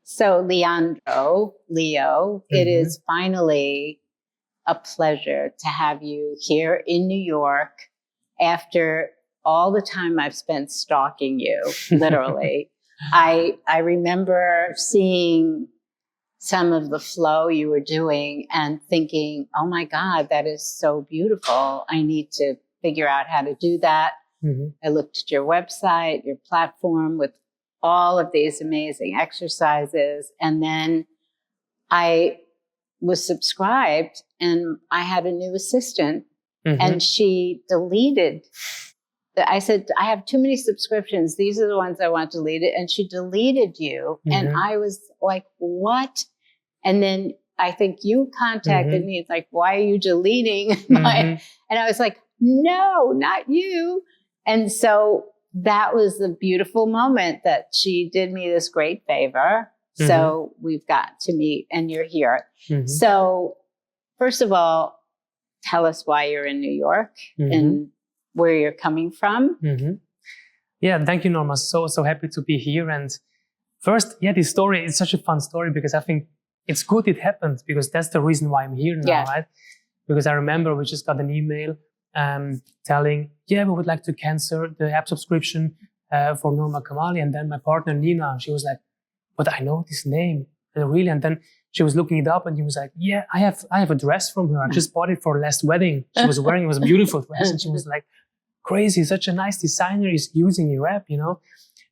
So Leo, it is finally a pleasure to have you here in New York after all the time I've spent stalking you, literally. I remember seeing some of the flow you were doing and thinking, oh my God, that is so beautiful. I need to figure out how to do that. I looked at your website, your platform with all of these amazing exercises. And then I was subscribed and I had a new assistant and she deleted. I said, I have too many subscriptions. These are the ones I want deleted. And she deleted you. And I was like, what? And then I think you contacted me. It's like, why are you deleting my? And I was like, no, not you. And so that was the beautiful moment that she did me this great favor. So we've got to meet and you're here. So first of all, tell us why you're in New York and where you're coming from. Yeah, thank you, Norma. So happy to be here. And first, this story is such a fun story because I think it's good it happened because that's the reason why I'm here now, right? Because I remember we just got an email telling, we would like to cancel the app subscription for Norma Kamali. And then my partner, Nina, she was like, but I know this name. And really, and then she was looking it up and she was like, I have a dress from her. I just bought it for last wedding. She was wearing, it was a beautiful dress. And she was like, crazy, such a nice designer is using your app,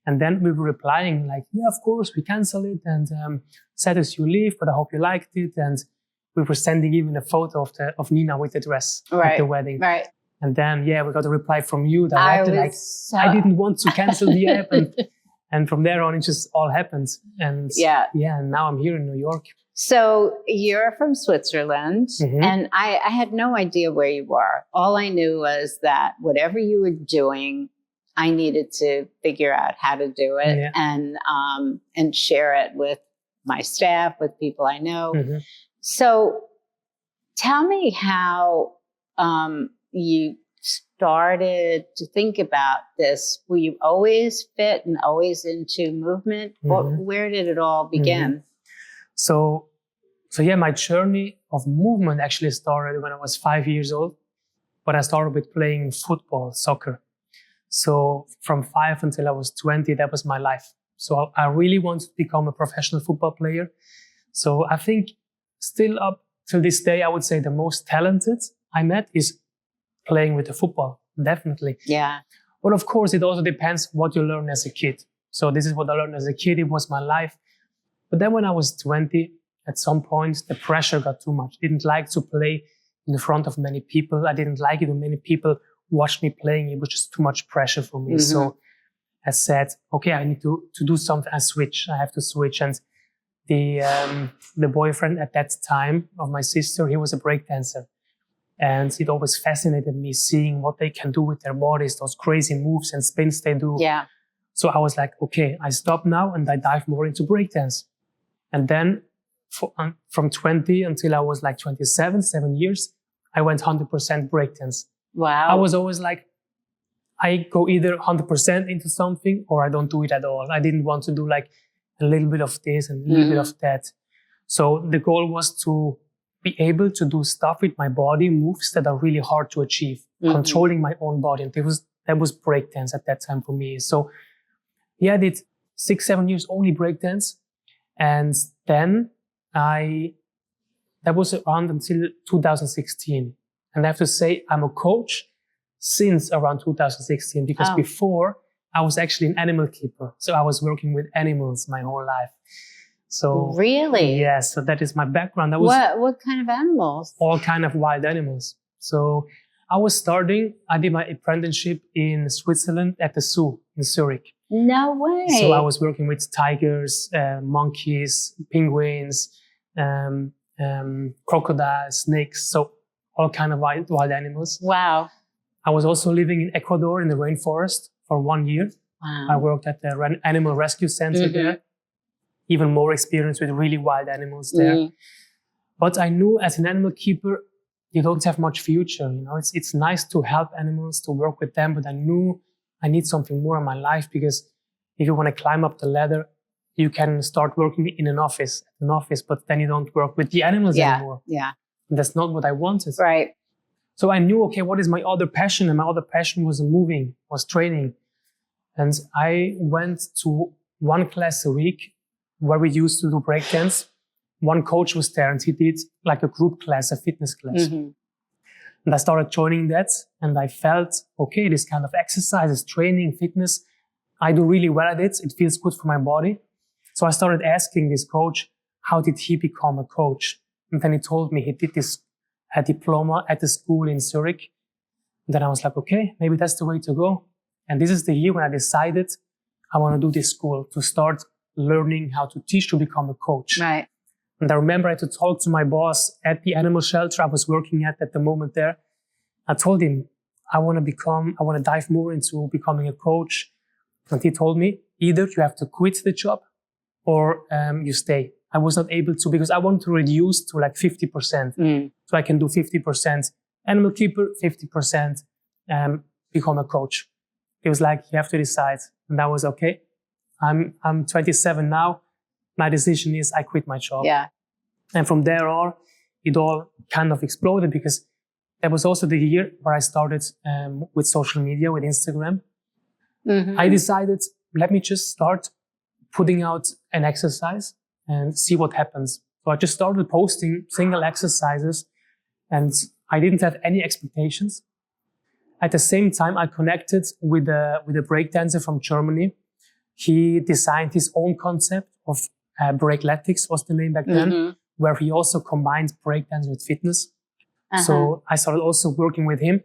And then we were replying like, of course, we cancel it. And sad as you leave, but I hope you liked it. And we were sending even a photo of Nina with the dress at the wedding. Right. And then, we got a reply from you directly, I didn't want to cancel the app. And from there on, it just all happened. And and now I'm here in New York. So you're from Switzerland, and I had no idea where you were. All I knew was that whatever you were doing, I needed to figure out how to do it and share it with my staff, with people I know. So tell me how you started to think about this. Were you always fit and always into movement? Where did it all begin? So my journey of movement actually started when I was 5 years old, but I started with playing football, soccer. So from 5 until I was 20, that was my life. So I really wanted to become a professional football player. So I think still up till this day, I would say the most talented I met is playing with the football, definitely. Yeah. But of course, it also depends what you learn as a kid. So this is what I learned as a kid. It was my life. But then when I was 20, at some point, the pressure got too much. I didn't like to play in front of many people. I didn't like it when many people watched me playing. It was just too much pressure for me. So I said, okay, I need to do something. I have to switch. And the boyfriend at that time of my sister, he was a breakdancer. And it always fascinated me seeing what they can do with their bodies, those crazy moves and spins they do. Yeah. So I was like, okay, I stop now and I dive more into breakdance. And then from 20 until I was like 27, 7 years, I went 100% breakdance. Wow. I was always like, I go either 100% into something or I don't do it at all. I didn't want to do like a little bit of this and a little bit of that. So the goal was to be able to do stuff with my body, moves that are really hard to achieve, controlling my own body. And that was breakdance at that time for me. So I did 6, 7 years only breakdance. And then that was around until 2016. And I have to say, I'm a coach since around 2016, because before I was actually an animal keeper. So I was working with animals my whole life. So really? Yes. So that is my background. What kind of animals? All kind of wild animals. So I did my apprenticeship in Switzerland at the zoo in Zurich. No way. So I was working with tigers, monkeys, penguins, crocodiles, snakes. So all kind of wild animals. Wow. I was also living in Ecuador in the rainforest for 1 year. Wow. I worked at the animal rescue center there. Even more experience with really wild animals there. But I knew as an animal keeper, you don't have much future. It's nice to help animals, to work with them, but I knew I need something more in my life, because if you want to climb up the ladder, you can start working in an office, but then you don't work with the animals anymore. Yeah. And that's not what I wanted. Right. So I knew, okay, what is my other passion? And my other passion was moving, was training. And I went to one class a week where we used to do breakdance. One coach was there and he did like a group class, a fitness class. Mm-hmm. And I started joining that and I felt, okay, this kind of exercises, training, fitness, I do really well at it. It feels good for my body. So I started asking this coach, how did he become a coach? And then he told me he did this a diploma at the school in Zurich. And then I was like, okay, maybe that's the way to go. And this is the year when I decided I want to do this school to start learning how to teach to become a coach. Right. And I remember I had to talk to my boss at the animal shelter I was working at the moment there. I told him, I want to dive more into becoming a coach. And he told me, either you have to quit the job or you stay. I was not able to because I want to reduce to like 50%. So I can do 50% animal keeper, 50% become a coach. He was like, you have to decide. And I was okay. I'm 27 now. My decision is I quit my job. Yeah. And from there on, it all kind of exploded because that was also the year where I started with social media, with Instagram. Mm-hmm. I decided, let me just start putting out an exercise and see what happens. So I just started posting single exercises and I didn't have any expectations. At the same time, I connected with a breakdancer from Germany. He designed his own concept of breakletics, was the name back then, where he also combined breakdance with fitness. So I started also working with him.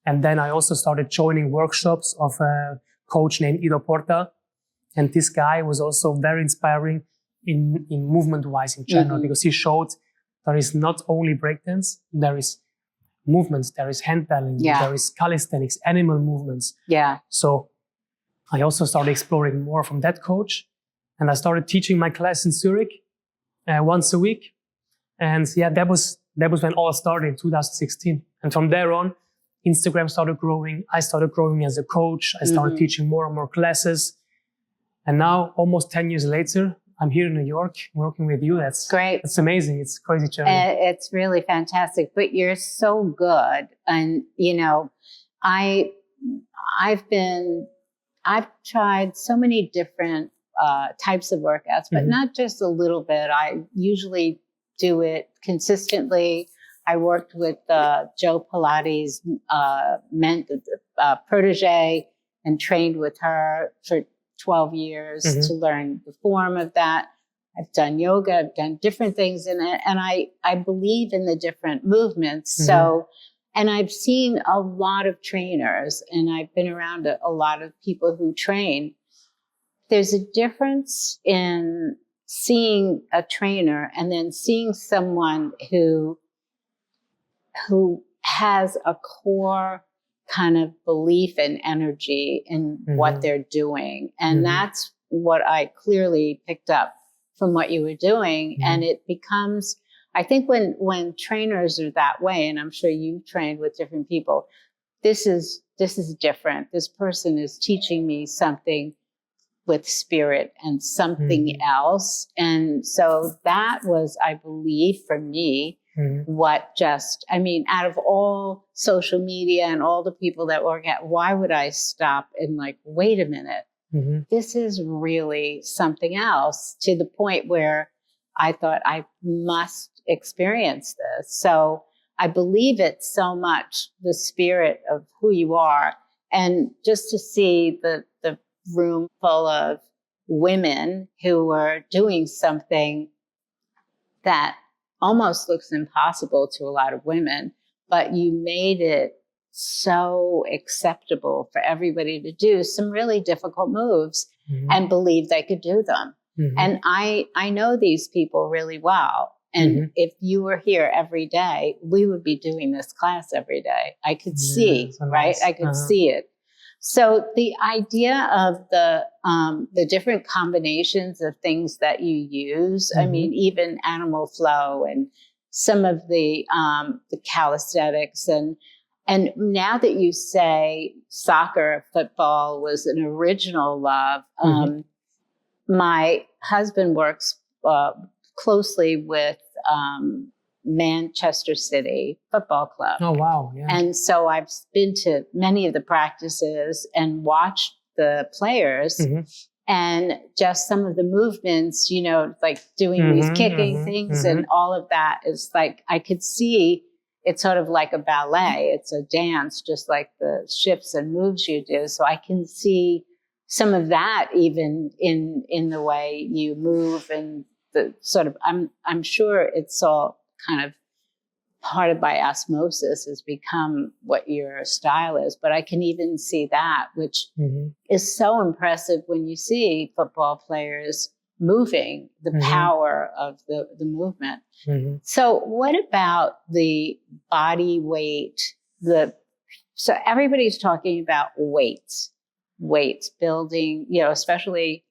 And then I also started joining workshops of a coach named Ido Porta. And this guy was also very inspiring in movement-wise in general, because he showed there is not only breakdance, there is movements, there is handbelling, there is calisthenics, animal movements. Yeah. So I also started exploring more from that coach. And I started teaching my class in Zurich once a week. And yeah, that was when all started in 2016. And from there on, Instagram started growing. I started growing as a coach. I started teaching more and more classes. And now, almost 10 years later, I'm here in New York working with you. That's great. It's amazing. It's a crazy journey. It's really fantastic. But you're so good. And, you know, I've tried so many different types of workouts, but not just a little bit. I usually do it consistently. I worked with Joe Pilates' protege and trained with her for 12 years to learn the form of that. I've done yoga, I've done different things in it, and I believe in the different movements. So, and I've seen a lot of trainers, and I've been around a lot of people who train. There's a difference in seeing a trainer and then seeing someone who has a core kind of belief and energy in what they're doing. And that's what I clearly picked up from what you were doing. And it becomes, I think when trainers are that way, and I'm sure you've trained with different people, this is different. This person is teaching me something with spirit and something else. And so that was, I believe, for me, what just, I mean, out of all social media and all the people that work at, why would I stop and like, wait a minute, this is really something else, to the point where I thought I must experience this. So I believe it so much, the spirit of who you are. And just to see the room full of women who were doing something that almost looks impossible to a lot of women, but you made it so acceptable for everybody to do some really difficult moves and believe they could do them. And I know these people really well. And if you were here every day, we would be doing this class every day. I could see, right? I could see it. So the idea of the different combinations of things that you use, I mean, even animal flow and some of the calisthenics, and now that you say soccer, football was an original love, my husband works closely with Manchester City Football Club. Oh, wow. Yeah. And so I've been to many of the practices and watched the players and just some of the movements, you know, like doing these kicking things and all of that is like, I could see it's sort of like a ballet. It's a dance, just like the shifts and moves you do. So I can see some of that even in the way you move and the sort of, I'm sure it's all kind of parted by osmosis has become what your style is. But I can even see that, which is so impressive when you see football players moving, the power of the movement. So what about the body weight? So everybody's talking about weights building, you know, especially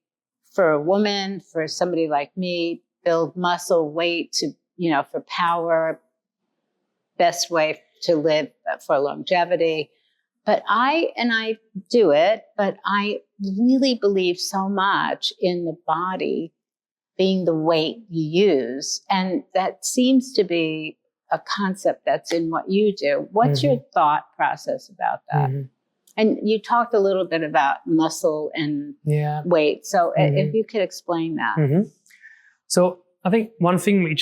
for a woman, for somebody like me, build muscle, weight to, you know, for power, best way to live for longevity. But I do it, but I really believe so much in the body being the weight you use. And that seems to be a concept that's in what you do. What's your thought process about that? And you talked a little bit about muscle and weight. So if you could explain that. So I think one thing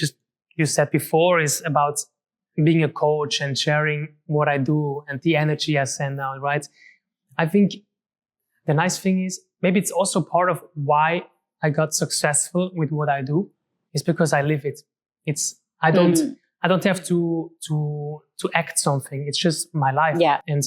you said before is about being a coach and sharing what I do and the energy I send out, right? I think the nice thing is maybe it's also part of why I got successful with what I do is because I live it. I don't have to act something. It's just my life. Yeah. And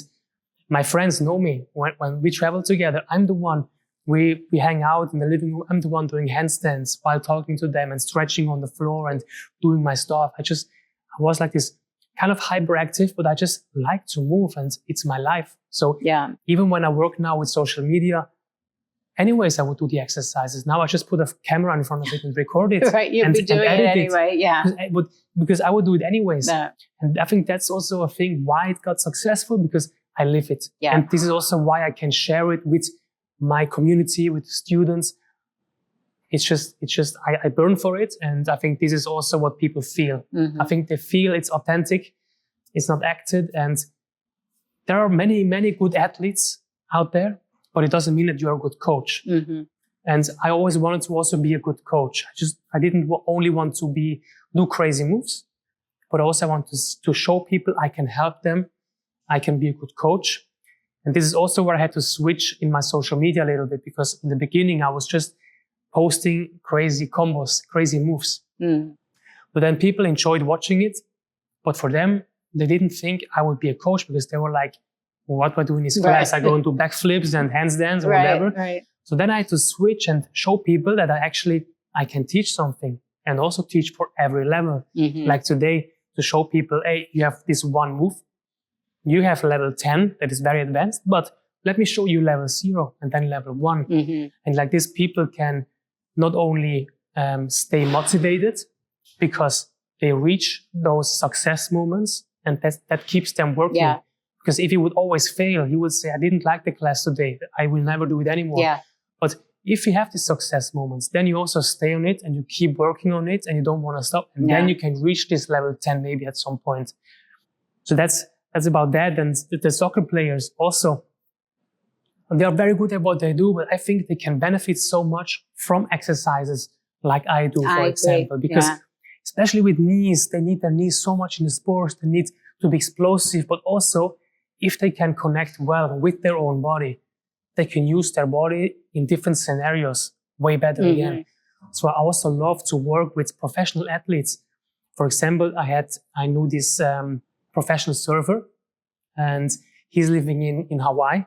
my friends know me. When we travel together, I'm the one. We hang out in the living room. I'm the one doing handstands while talking to them and stretching on the floor and doing my stuff. I was like this kind of hyperactive, but I just like to move and it's my life. So even when I work now with social media, anyways, I would do the exercises. Now I just put a camera in front of it and record it. Right, you'd be doing it anyway, because I would do it anyways. No. And I think that's also a thing why it got successful, because I live it. Yeah. And this is also why I can share it with my community, with students. It's just I burn for it. And I think this is also what people feel. I think they feel it's authentic. It's not acted. And there are many, many good athletes out there, but it doesn't mean that you're a good coach. And I always wanted to also be a good coach. I didn't only want to do crazy moves, but also I want to show people I can help them. I can be a good coach. And this is also where I had to switch in my social media a little bit, because in the beginning I was just posting crazy combos, crazy moves. But then people enjoyed watching it. But for them, they didn't think I would be a coach, because they were like, what do I do in this class? I go and do backflips and handstands or whatever. Right. So then I had to switch and show people that I can teach something, and also teach for every level. Like today, to show people, hey, you have this one move. You have level 10 that is very advanced, but let me show you level 0 and then level 1. And like this, people can not only stay motivated because they reach those success moments, and that keeps them working. Yeah. Because if you would always fail, you would say, I didn't like the class today. I will never do it anymore. Yeah. But if you have these success moments, then you also stay on it and you keep working on it and you don't want to stop. And then you can reach this level 10 maybe at some point. So that's about that. And the soccer players also, they are very good at what they do, but I think they can benefit so much from exercises like I do, for example, because especially with knees, they need their knees so much in the sports. They need to be explosive, but also if they can connect well with their own body, they can use their body in different scenarios way better again. So I also love to work with professional athletes. For example, I knew this professional surfer, and he's living in Hawaii.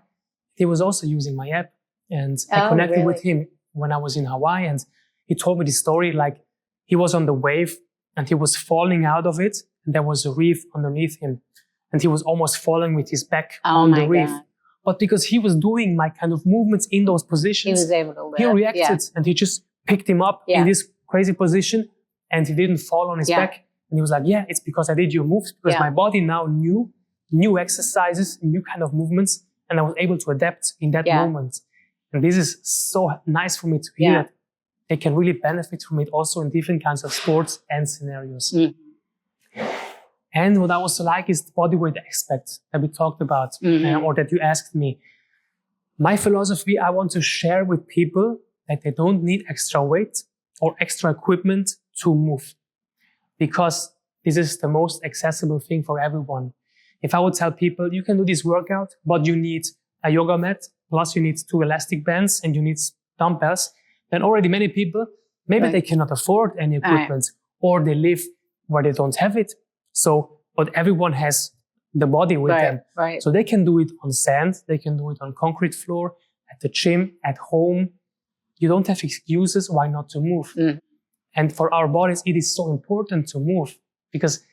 He was also using my app, and I connected with him when I was in Hawaii, and he told me the story, like he was on the wave and he was falling out of it, and there was a reef underneath him, and he was almost falling with his back on the reef. But because he was doing my kind of movements in those positions, he was able to live. He reacted, and he just picked him up in this crazy position, and he didn't fall on his back. And he was like, yeah, it's because I did your moves, because my body now knew new exercises, new kind of movements, and I was able to adapt in that moment. And this is so nice for me to hear. they can really benefit from it also in different kinds of sports and scenarios. And what I also like is the bodyweight aspect that we talked about, or that you asked me. My philosophy, I want to share with people that they don't need extra weight or extra equipment to move, because this is the most accessible thing for everyone. If I would tell people, you can do this workout, but you need a yoga mat, plus you need 2 elastic bands and you need dumbbells, then already many people, maybe they cannot afford any equipment, or they live where they don't have it. So, but everyone has the body with them. So they can do it on sand, they can do it on concrete floor, at the gym, at home. You don't have excuses why not to move. And for our bodies, it is so important to move, because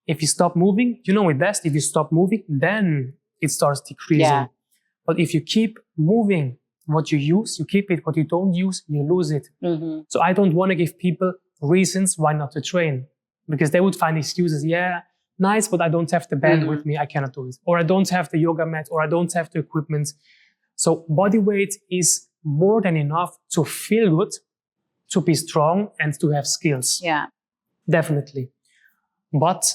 if you stop moving, you know it best. If you stop moving, then it starts decreasing. But if you keep moving what you use, you keep it. What you don't use, you lose it. So I don't want to give people reasons why not to train, because they would find excuses. Yeah, nice, but I don't have the band with me. I cannot do it. Or I don't have the yoga mat, or I don't have the equipment. So body weight is more than enough to feel good, to be strong, and to have skills. Definitely. But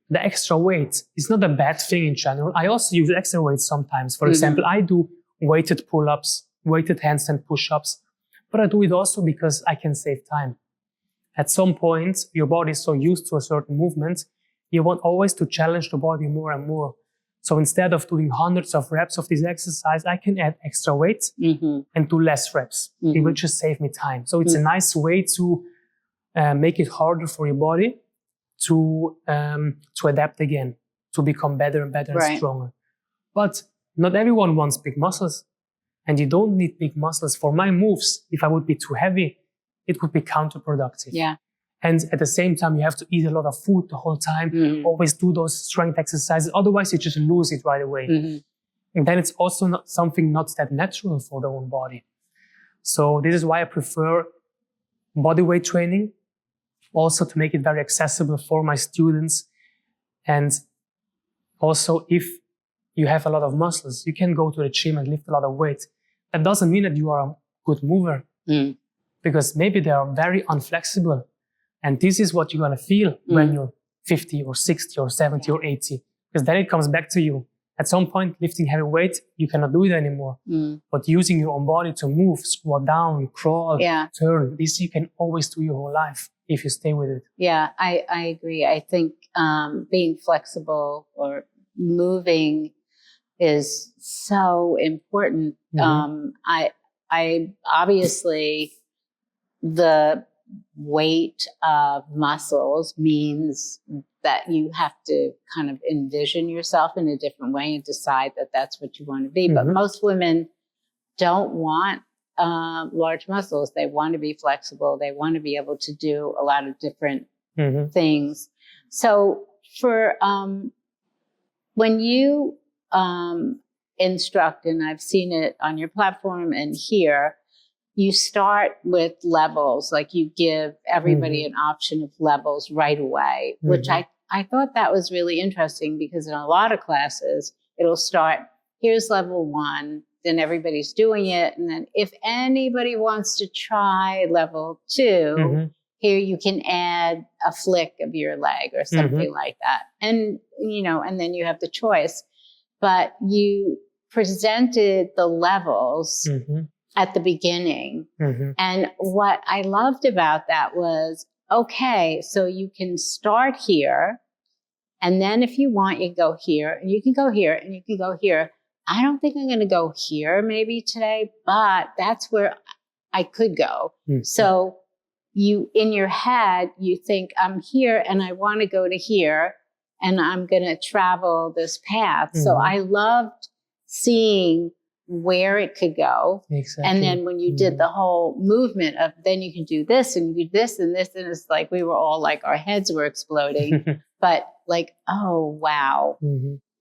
the extra weight is not a bad thing in general. I also use extra weight sometimes. For example, I do weighted pull-ups, weighted handstand push-ups, but I do it also because I can save time. At some point, your body is so used to a certain movement, you want always to challenge the body more and more. So instead of doing hundreds of reps of this exercise, I can add extra weight and do less reps. It will just save me time. So it's a nice way to make it harder for your body to adapt again, to become better and better and stronger. But not everyone wants big muscles, and you don't need big muscles. For my moves, if I would be too heavy, it would be counterproductive. And at the same time, you have to eat a lot of food the whole time, always do those strength exercises. Otherwise, you just lose it right away. And then it's also not something not that natural for the own body. So this is why I prefer bodyweight training, also to make it very accessible for my students. And also, if you have a lot of muscles, you can go to the gym and lift a lot of weight. That doesn't mean that you are a good mover, because maybe they are very unflexible. And this is what you're going to feel when you're 50 or 60 or 70 or 80, because then it comes back to you. At some point, lifting heavy weight, you cannot do it anymore. But using your own body to move, squat down, crawl, turn, this you can always do your whole life if you stay with it. I agree. I think being flexible or moving is so important. I obviously, the weight of muscles means that you have to kind of envision yourself in a different way and decide that that's what you want to be. But most women don't want large muscles. They want to be flexible. They want to be able to do a lot of different things. So for when you instruct, and I've seen it on your platform and here, you start with levels, like you give everybody an option of levels right away, which I thought that was really interesting, because in a lot of classes, it'll start, here's level 1, then everybody's doing it. And then if anybody wants to try level 2, here you can add a flick of your leg or something like that. And, you know, and then you have the choice. But you presented the levels at the beginning. And what I loved about that was, okay, so you can start here. And then if you want, you go here, and you can go here, and you can go here. I don't think I'm going to go here maybe today, but that's where I could go. So you, in your head, you think, I'm here and I want to go to here, and I'm going to travel this path. So I loved seeing where it could go. And then when you did the whole movement of, then you can do this and you do this and this, and it's like, we were all like, our heads were exploding, but like, oh, wow,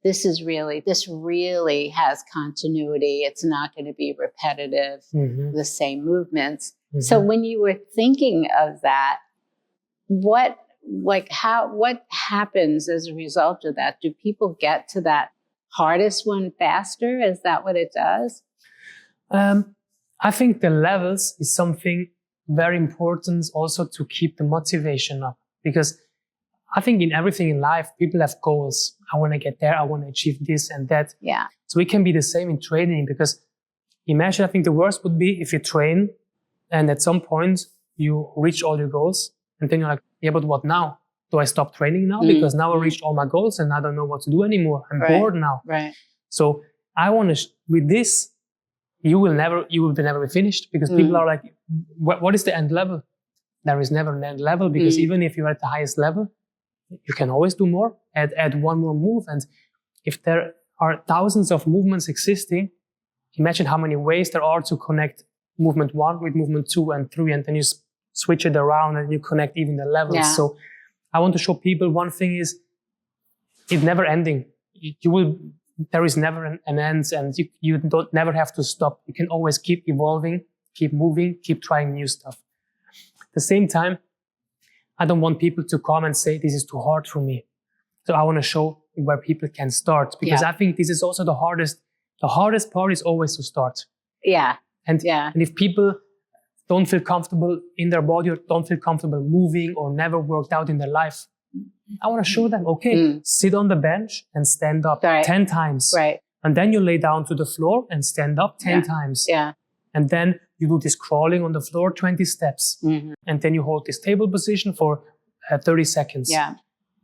this really has continuity. It's not going to be repetitive, the same movements. So when you were thinking of that, what happens as a result of that? Do people get to that hardest one faster? Is that what it does? I think the levels is something very important also to keep the motivation up, because I think in everything in life, people have goals. I want to get there. I want to achieve this and that. Yeah. So it can be the same in training, because imagine, I think the worst would be if you train and at some point you reach all your goals and then you're like, yeah, but what now? Do I stop training now? Because now I reached all my goals and I don't know what to do anymore. I'm bored now. Right. So I want to, with this, you will never be finished, because people are like, what is the end level? There is never an end level, because even if you're at the highest level, you can always do more, add one more move. And if there are thousands of movements existing, imagine how many ways there are to connect movement 1 with movement 2 and 3, and then you switch it around and you connect even the levels. Yeah. So I want to show people one thing is, it's never ending. There is never an end, and you don't never have to stop. You can always keep evolving, keep moving, keep trying new stuff. At the same time, I don't want people to come and say, this is too hard for me. So I want to show where people can start, because I think this is also the hardest. The hardest part is always to start. Yeah. And if people don't feel comfortable in their body, or don't feel comfortable moving, or never worked out in their life, I want to show them, okay, sit on the bench and stand up 10 times. Right. And then you lay down to the floor and stand up 10 times. Yeah. And then you do this crawling on the floor 20 steps. And then you hold this table position for 30 seconds. Yeah.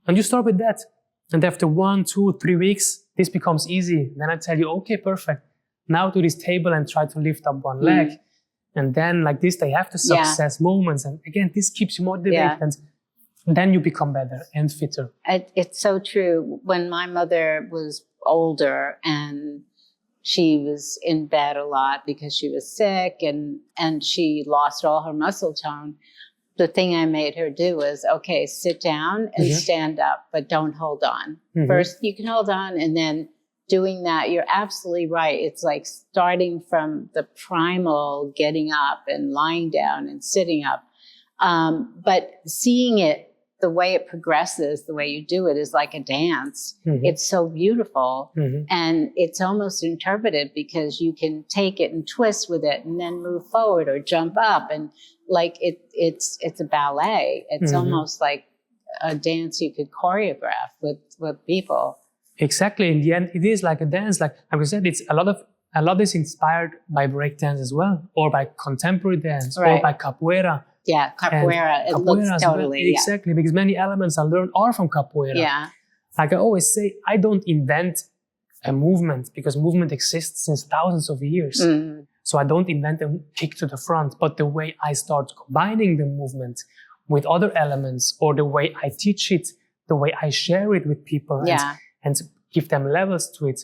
And you start with that. And after 1, 2, 3 weeks, this becomes easy. Then I tell you, okay, perfect. Now do this table and try to lift up one leg. And then like this, they have the success moments. And again, this keeps you motivated. And then you become better and fitter. It's so true. When my mother was older and she was in bed a lot because she was sick and she lost all her muscle tone, the thing I made her do was, okay, sit down and stand up, but don't hold on. First, you can hold on, and then doing that, you're absolutely right. It's like starting from the primal getting up and lying down and sitting up. But seeing it, the way it progresses, the way you do it is like a dance. It's so beautiful. And it's almost interpretive, because you can take it and twist with it and then move forward or jump up. And like it's a ballet. It's almost like a dance you could choreograph with people. Exactly. In the end, it is like a dance. Like I said, it's a lot is inspired by breakdance as well, or by contemporary dance, or by capoeira. Yeah, capoeira. It looks totally. Exactly, because many elements I learned are from capoeira. Yeah. Like I always say, I don't invent a movement, because movement exists since thousands of years. So I don't invent a kick to the front, but the way I start combining the movement with other elements, or the way I teach it, the way I share it with people and give them levels to it.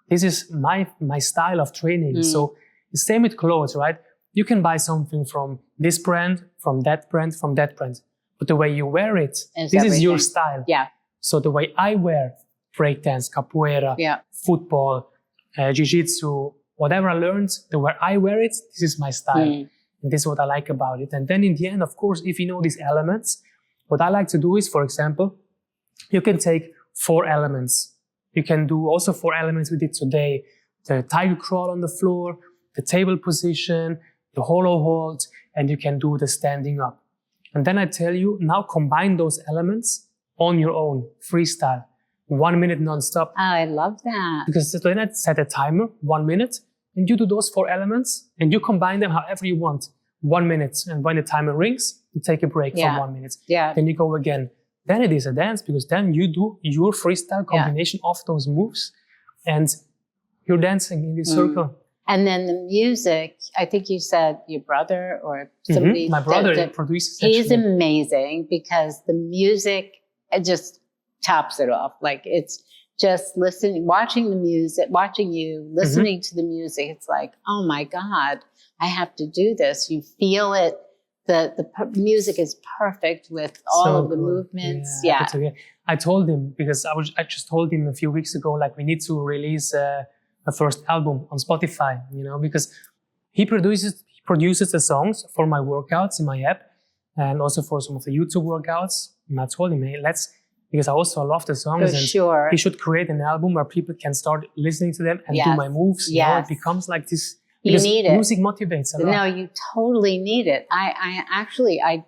This is my style of training. So the same with clothes, right? You can buy something from this brand, from that brand, from that brand. But the way you wear it, this is your style. Yeah. So the way I wear breakdance, capoeira, football, jiu-jitsu, whatever I learned, the way I wear it, this is my style. And this is what I like about it. And then in the end, of course, if you know these elements, what I like to do is, for example, you can take 4 elements. You can do also 4 elements we did today. The tiger crawl on the floor, the table position, the hollow hold, and you can do the standing up. And then I tell you, now combine those elements on your own, freestyle, 1 minute non-stop. Oh, I love that. Because then I set a timer, 1 minute, and you do those 4 elements, and you combine them however you want, 1 minute. And when the timer rings, you take a break for 1 minute. Then you go again. Then it is a dance, because then you do your freestyle combination of those moves, and you're dancing in this circle. And then the music, I think you said your brother or somebody. My brother produces. He's amazing, because the music, it just tops it off. Like it's just watching the music, watching you, listening to the music. It's like, oh my God, I have to do this. You feel it. The music is perfect with all of the movements. Yeah. I told him, because I just told him a few weeks ago, like we need to release a first album on Spotify, because he produces the songs for my workouts in my app, and also for some of the YouTube workouts. And I told him, hey, because I also love the songs, he should create an album where people can start listening to them and do my moves. It becomes like this You need it. Music motivates a lot. No, you totally need it. I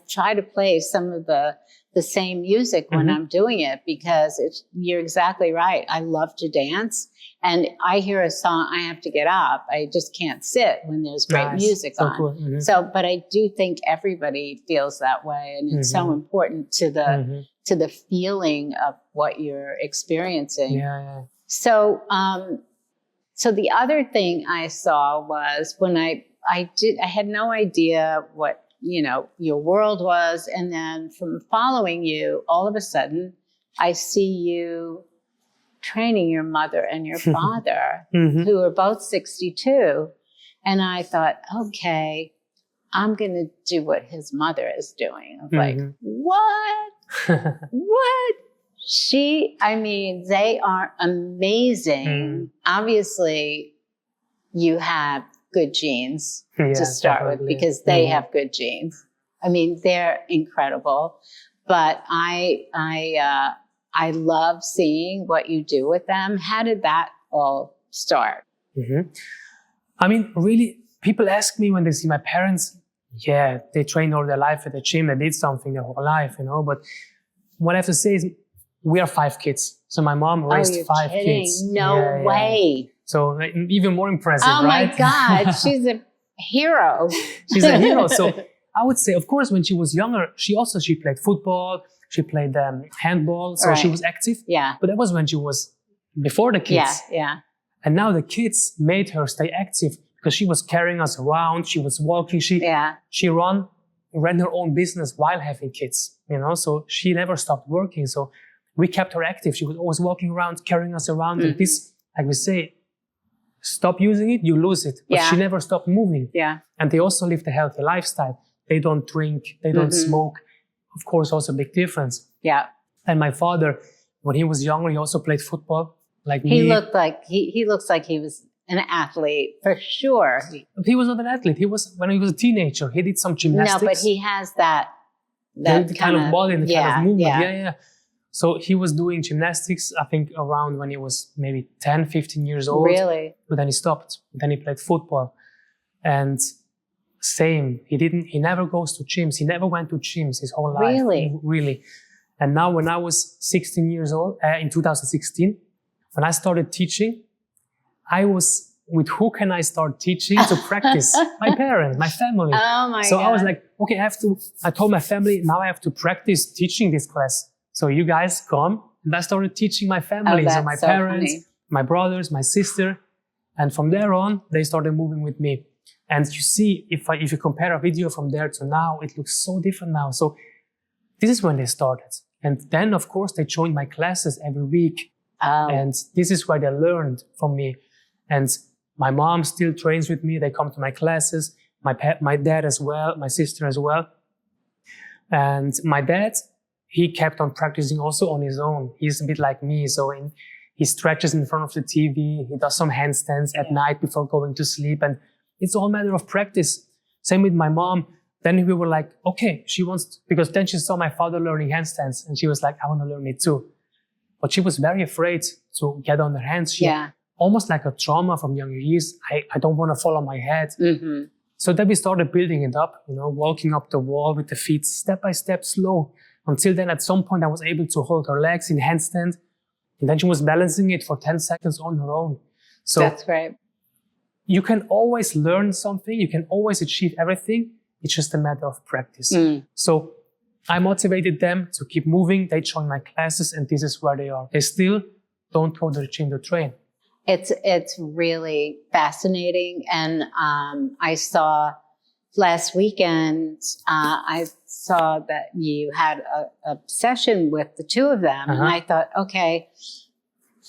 try to play some of the same music when I'm doing it because you're exactly right. I love to dance, and I hear a song, I have to get up. I just can't sit when there's great music on. Cool. So, but I do think everybody feels that way, and it's so important to the feeling of what you're experiencing. Yeah. So, so the other thing I saw was when I had no idea what, your world was. And then from following you, all of a sudden I see you training your mother and your father, who are both 62. And I thought, okay, I'm going to do what his mother is doing. I was like, what? What? They are amazing. Obviously, you have good genes to start with because they have good genes. They're incredible. But I love seeing what you do with them. How did that all start? Really, people ask me when they see my parents, they trained all their life at the gym, they did something their whole life, But what I have to say is, we are 5 kids. So my mom raised 5 kids. No way. So even more impressive, right? My God, she's a hero. She's a hero. So I would say, of course, when she was younger, she played football, she played handball, so she was active. Yeah. But that was when she was before the kids. Yeah. And now the kids made her stay active because she was carrying us around, she was walking, she ran her own business while having kids, so she never stopped working. So we kept her active. She was always walking around, carrying us around. And this, like we say, stop using it, you lose it. But she never stopped moving. Yeah. And they also lived a healthy lifestyle. They don't drink, they don't smoke. Of course, also a big difference. Yeah. And my father, when he was younger, he also played football. Like me. He looks like he was an athlete for sure. He was not an athlete. When he was a teenager, he did some gymnastics. No, but he has that kind of body and kind of movement. Yeah. So he was doing gymnastics, I think, around when he was maybe 10, 15 years old. Really? But then he stopped. Then he played football. And same, he never goes to gyms. He never went to gyms his whole life. Really. And now when I was 16 years old, in 2016, when I started teaching, I was with who can I start teaching to practice? My parents, my family. Oh my God. So I was like, okay, I told my family, now I have to practice teaching this class. So you guys come, and I started teaching my family, so my parents, my brothers, my sister, and from there on, they started moving with me. And you see, if you compare a video from there to now, it looks so different now. So this is when they started, and then of course they joined my classes every week, and this is where they learned from me. And my mom still trains with me; they come to my classes. My dad as well, my sister as well, and my dad. He kept on practicing also on his own. He's a bit like me. So he stretches in front of the TV. He does some handstands at night before going to sleep. And it's all a matter of practice. Same with my mom. Then we were like, okay, because then she saw my father learning handstands and she was like, I want to learn it too. But she was very afraid to get on her hands. She had almost like a trauma from younger years. I don't want to fall on my head. So then we started building it up, walking up the wall with the feet step by step, slow. Until then, at some point, I was able to hold her legs in handstand. And then she was balancing it for 10 seconds on her own. So that's great. You can always learn something. You can always achieve everything. It's just a matter of practice. So I motivated them to keep moving. They joined my classes, and this is where they are. They still don't go to the gym to train. It's really fascinating. And I saw last weekend, I saw that you had a session with the two of them, and I thought, okay,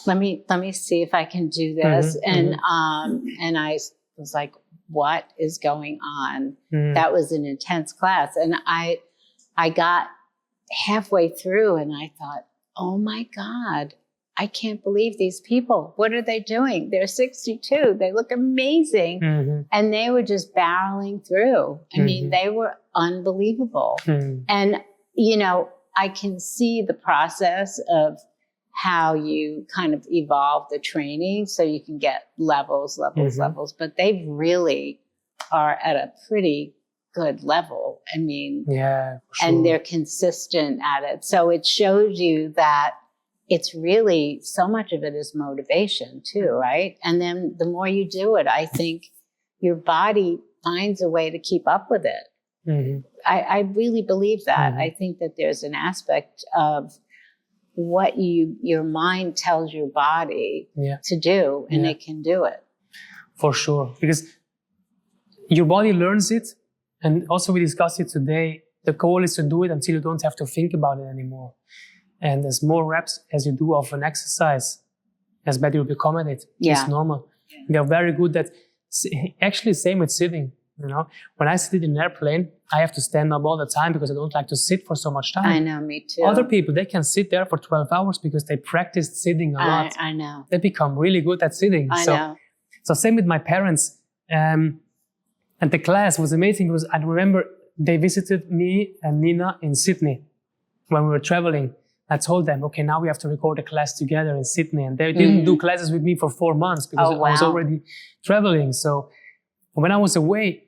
let me see if I can do this. And I was like, what is going on? That was an intense class, and I got halfway through, and I thought, oh my God, I can't believe these people. What are they doing? They're 62. They look amazing. And they were just barreling through. I mean, they were unbelievable. And, I can see the process of how you kind of evolve the training so you can get levels, but they really are at a pretty good level. I mean, yeah, sure. And they're consistent at it. So it shows you that it's really, so much of it is motivation too, right? And then the more you do it, I think your body finds a way to keep up with it. Mm-hmm. I really believe that. Mm-hmm. I think that there's an aspect of what your mind tells your body to do, and it can do it. For sure. Because your body learns it. And also we discussed it today. The goal is to do it until you don't have to think about it anymore. And as more reps as you do of an exercise, as better you become at it. It's normal. We are very good at, actually same with sitting. You know, when I sit in an airplane, I have to stand up all the time because I don't like to sit for so much time. I know, me too. Other people, they can sit there for 12 hours because they practiced sitting a lot. I know. They become really good at sitting. I know. So same with my parents. And the class was amazing because I remember they visited me and Nina in Sydney when we were traveling. I told them, okay, now we have to record a class together in Sydney. And they didn't do classes with me for 4 months because I was already traveling. So when I was away,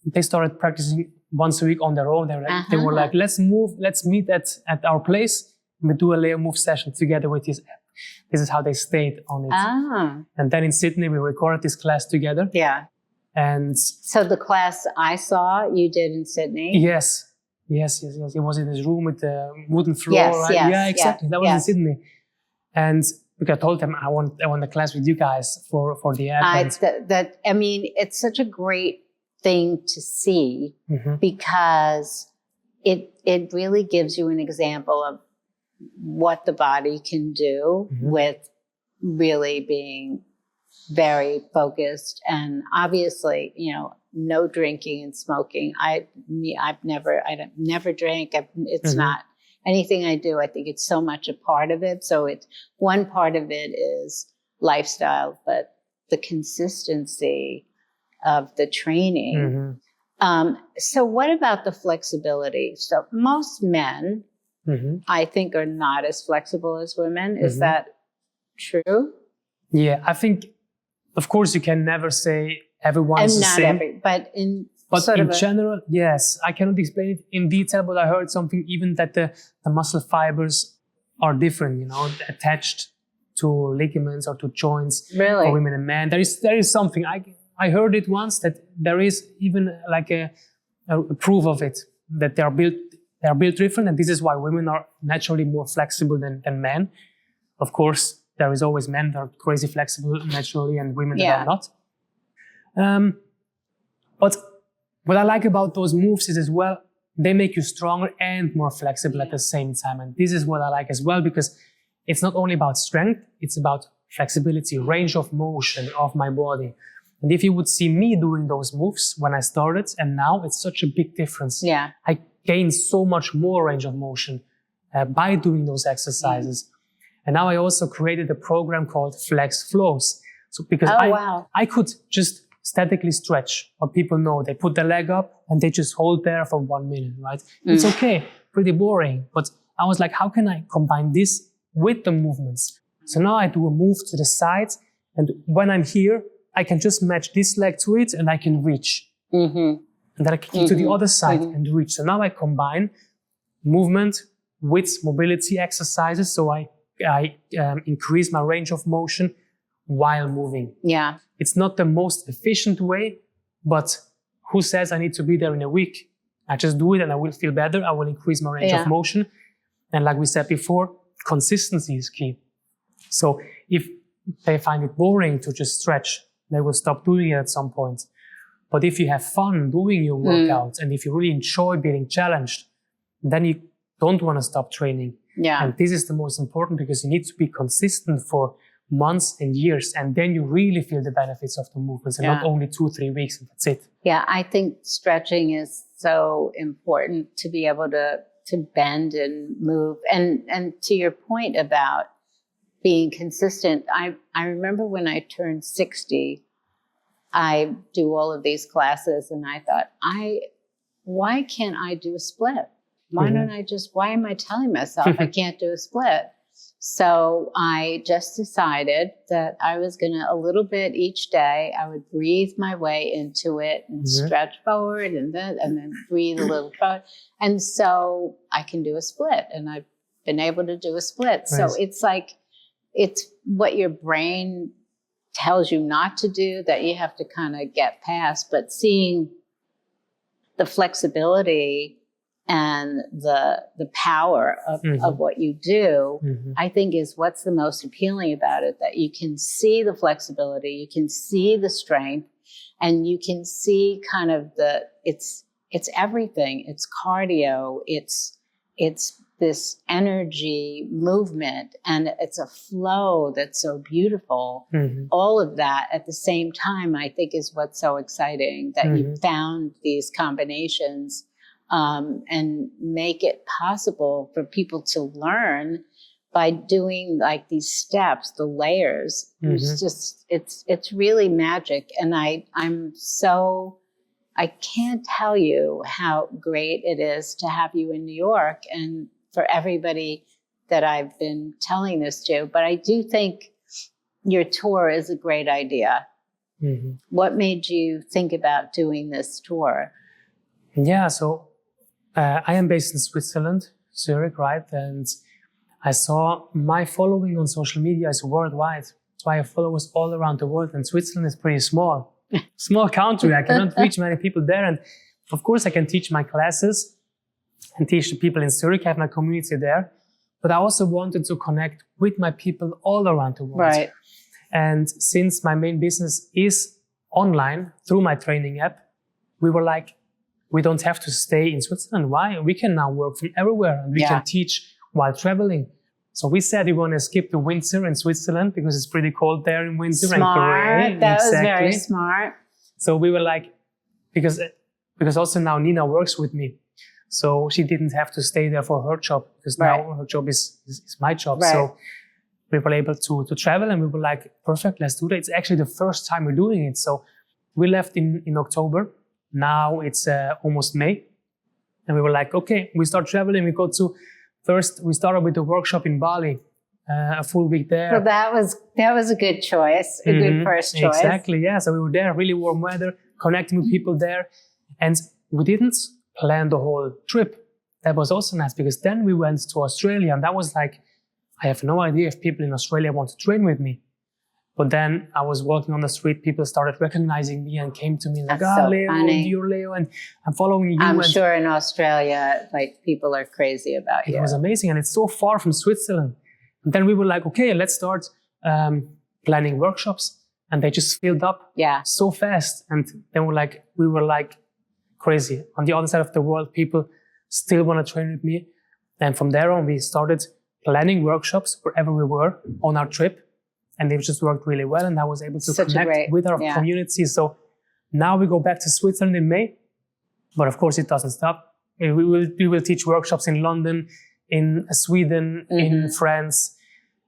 they started practicing once a week on their own. They were like, let's meet at our place. And we do a Leo.Moves session together with this app. This is how they stayed on it. And then in Sydney, we recorded this class together. Yeah. And so the class I saw you did in Sydney? Yes. It was in this room with the wooden floor, right? Yes, exactly. That was in Sydney. And because I told them I want the class with you guys for the app. I mean, it's such a great thing to see because it really gives you an example of what the body can do with really being very focused. And obviously, you know, no drinking and smoking. I never drank. It's not anything I do. I think it's so much a part of it. So it's one part of it is lifestyle, but the consistency of the training. So what about the flexibility? So most men, I think, are not as flexible as women. Is that true? Yeah, I think, of course, you can never say everyone's the same. But in general, yes. I cannot explain it in detail, but I heard something even that the muscle fibers are different, you know, attached to ligaments or to joints for women and men. There is something. I heard it once that there is even like a proof of it, that they are built different, and this is why women are naturally more flexible than men. Of course, there is always men that are crazy flexible naturally and women that are not. But what I like about those moves is as well, they make you stronger and more flexible at the same time. And this is what I like as well, because it's not only about strength, it's about flexibility, range of motion of my body. And if you would see me doing those moves when I started and now, it's such a big difference. Yeah. I gained so much more range of motion by doing those exercises. And now I also created a program called Flex Flows. So because I could just statically stretch. What people know, they put the leg up and they just hold there for 1 minute, right? It's okay, pretty boring. But I was like, how can I combine this with the movements? So now I do a move to the side, and when I'm here, I can just match this leg to it and I can reach. And then I can kick to the other side and reach. So now I combine movement with mobility exercises. So I increase my range of motion while moving. Yeah. It's not the most efficient way, but who says I need to be there in a week? I just do it and I will feel better. I will increase my range of motion. And like we said before, consistency is key. So if they find it boring to just stretch, they will stop doing it at some point. But if you have fun doing your workouts and if you really enjoy being challenged, then you don't want to stop training. Yeah. And this is the most important, because you need to be consistent for months and years, and then you really feel the benefits of the movements, and not only 2-3 weeks and that's it. Yeah, I think stretching is so important to be able to bend and move. And to your point about being consistent, I remember when I turned 60, I do all of these classes and I thought, why can't I do a split? Why don't I why am I telling myself I can't do a split? So I just decided that I was going to, a little bit each day, I would breathe my way into it and stretch forward and then breathe a little forward. And so I can do a split, and I've been able to do a split. Nice. So it's like, it's what your brain tells you not to do that you have to kind of get past, but seeing the flexibility and the power of what you do, I think is what's the most appealing about it, that you can see the flexibility, you can see the strength, and you can see kind of it's everything. It's cardio, it's this energy movement, and it's a flow that's so beautiful. All of that at the same time, I think, is what's so exciting, that you found these combinations and make it possible for people to learn by doing like these steps, the layers. It's just, it's really magic. And I can't tell you how great it is to have you in New York, and for everybody that I've been telling this to. But I do think your tour is a great idea. What made you think about doing this tour? Yeah, so I am based in Switzerland, Zurich, right? And I saw my following on social media is worldwide. So I have followers all around the world, and Switzerland is pretty small. Small country. I cannot reach many people there. And of course, I can teach my classes and teach the people in Zurich. I have my community there. But I also wanted to connect with my people all around the world. Right. And since my main business is online through my training app, we were like, we don't have to stay in Switzerland. Why? We can now work from everywhere, and we can teach while traveling. So we said we want to skip the winter in Switzerland because it's pretty cold there in winter. Smart. And gray. That was very smart. So we were like, because also now Nina works with me. So she didn't have to stay there for her job, because now her job is my job. Right. So we were able to travel, and we were like, perfect, let's do that. It's actually the first time we're doing it. So we left in October. Now it's almost May. And we were like, okay, we start traveling. We started with the workshop in Bali, a full week there. So that was a good choice, a good first choice. Exactly, yeah. So we were there, really warm weather, connecting with people there. And we didn't plan the whole trip. That was also nice, because then we went to Australia, and that was like, I have no idea if people in Australia want to train with me. But then I was walking on the street, people started recognizing me and came to me like, so Leo, funny. You're Leo, and I'm following you. I'm sure in Australia, like, people are crazy about you. It was amazing, and it's so far from Switzerland. And then we were like, okay, let's start planning workshops. And they just filled up so fast. And then we were like crazy. On the other side of the world, people still want to train with me. And from there on, we started planning workshops wherever we were on our trip. And they just worked really well. And I was able to connect with our community. So now we go back to Switzerland in May. But of course, it doesn't stop. We will teach workshops in London, in Sweden, in France,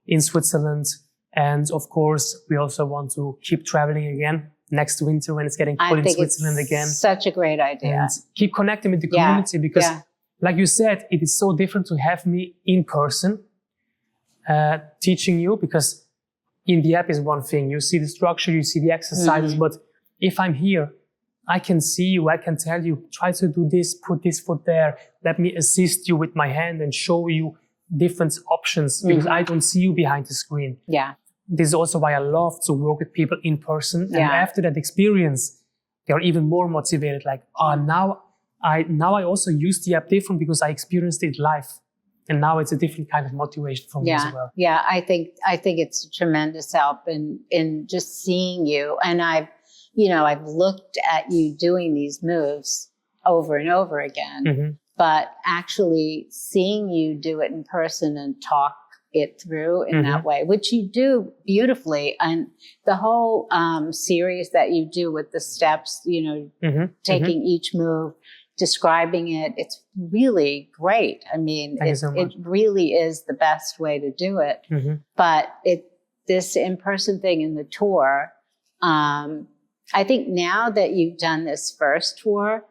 in Switzerland. And of course, we also want to keep traveling again next winter when it's getting cold in Switzerland again. Such a great idea. And keep connecting with the community because, like you said, it is so different to have me in person teaching you, because in the app is one thing. You see the structure, you see the exercises, but if I'm here, I can see you, I can tell you, try to do this, put this foot there, let me assist you with my hand and show you different options, because I don't see you behind the screen. Yeah. This is also why I love to work with people in person. And after that experience, they're even more motivated. Like, now I also use the app different because I experienced it live. And now it's a different kind of motivation for me as well. Yeah, I think it's a tremendous help in just seeing you. And I've looked at you doing these moves over and over again, but actually seeing you do it in person and talk it through in that way, which you do beautifully. And the whole series that you do with the steps, taking each move, describing it, it's really great. I mean, it really is the best way to do it. But this in-person thing in the tour, I think now that you've done this first tour,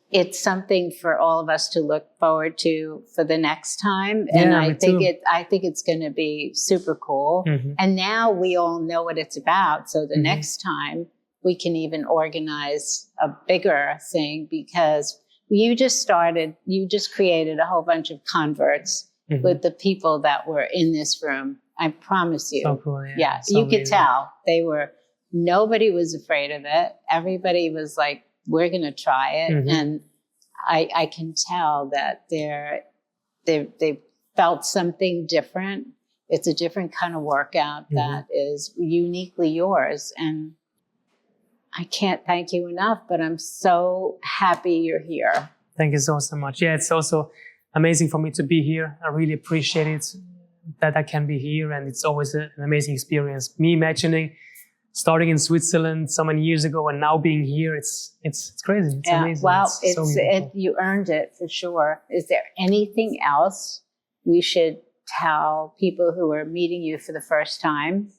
it's something for all of us to look forward to for the next time. And Yeah, I me think too. I think it's going to be super cool. And now we all know what it's about. So the next time we can even organize a bigger thing, because you just created a whole bunch of converts with the people that were in this room. I promise you. So cool. Yeah, so you could amazing. tell nobody was afraid of it. Everybody was like, we're going to try it. And I can tell that they felt something different. It's a different kind of workout that is uniquely yours. And I can't thank you enough, but I'm so happy you're here. Thank you so much. Yeah, it's also amazing for me to be here. I really appreciate it that I can be here, and it's always an amazing experience. Me imagining starting in Switzerland so many years ago and now being here, it's crazy. It's amazing. Well, So you earned it for sure. Is there anything else we should tell people who are meeting you for the first time?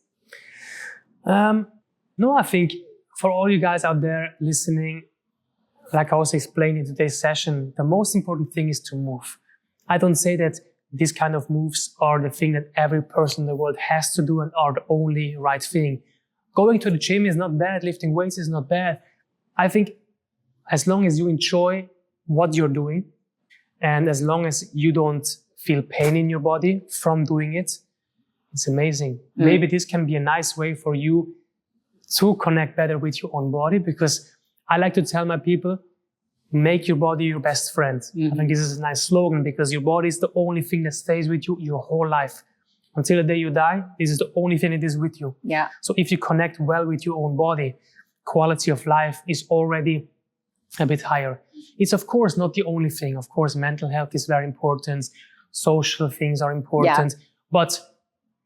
No, I think for all you guys out there listening, like I also explained in today's session, the most important thing is to move. I don't say that these kind of moves are the thing that every person in the world has to do and are the only right thing. Going to the gym is not bad. Lifting weights is not bad. I think as long as you enjoy what you're doing and as long as you don't feel pain in your body from doing it, it's amazing. Maybe this can be a nice way for you to connect better with your own body, because I like to tell my people, make your body your best friend. I think this is a nice slogan, because your body is the only thing that stays with you your whole life. Until the day you die, this is the only thing that is with you. Yeah. So if you connect well with your own body, quality of life is already a bit higher. It's of course not the only thing. Of course, mental health is very important. Social things are important. Yeah. But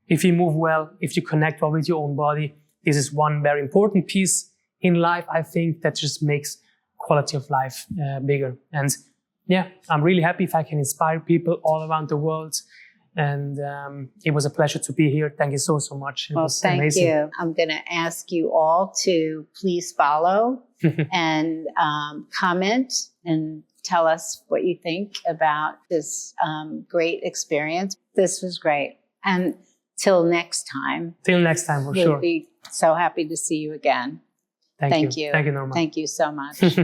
if you move well, if you connect well with your own body, this is one very important piece in life, I think, that just makes quality of life bigger. And yeah, I'm really happy if I can inspire people all around the world. And it was a pleasure to be here. Thank you so much. It was amazing. You. I'm going to ask you all to please follow and comment and tell us what you think about this great experience. This was great. And till next time. Till next time, for sure. We'll be so happy to see you again. Thank you. Thank you, Norma. Thank you so much.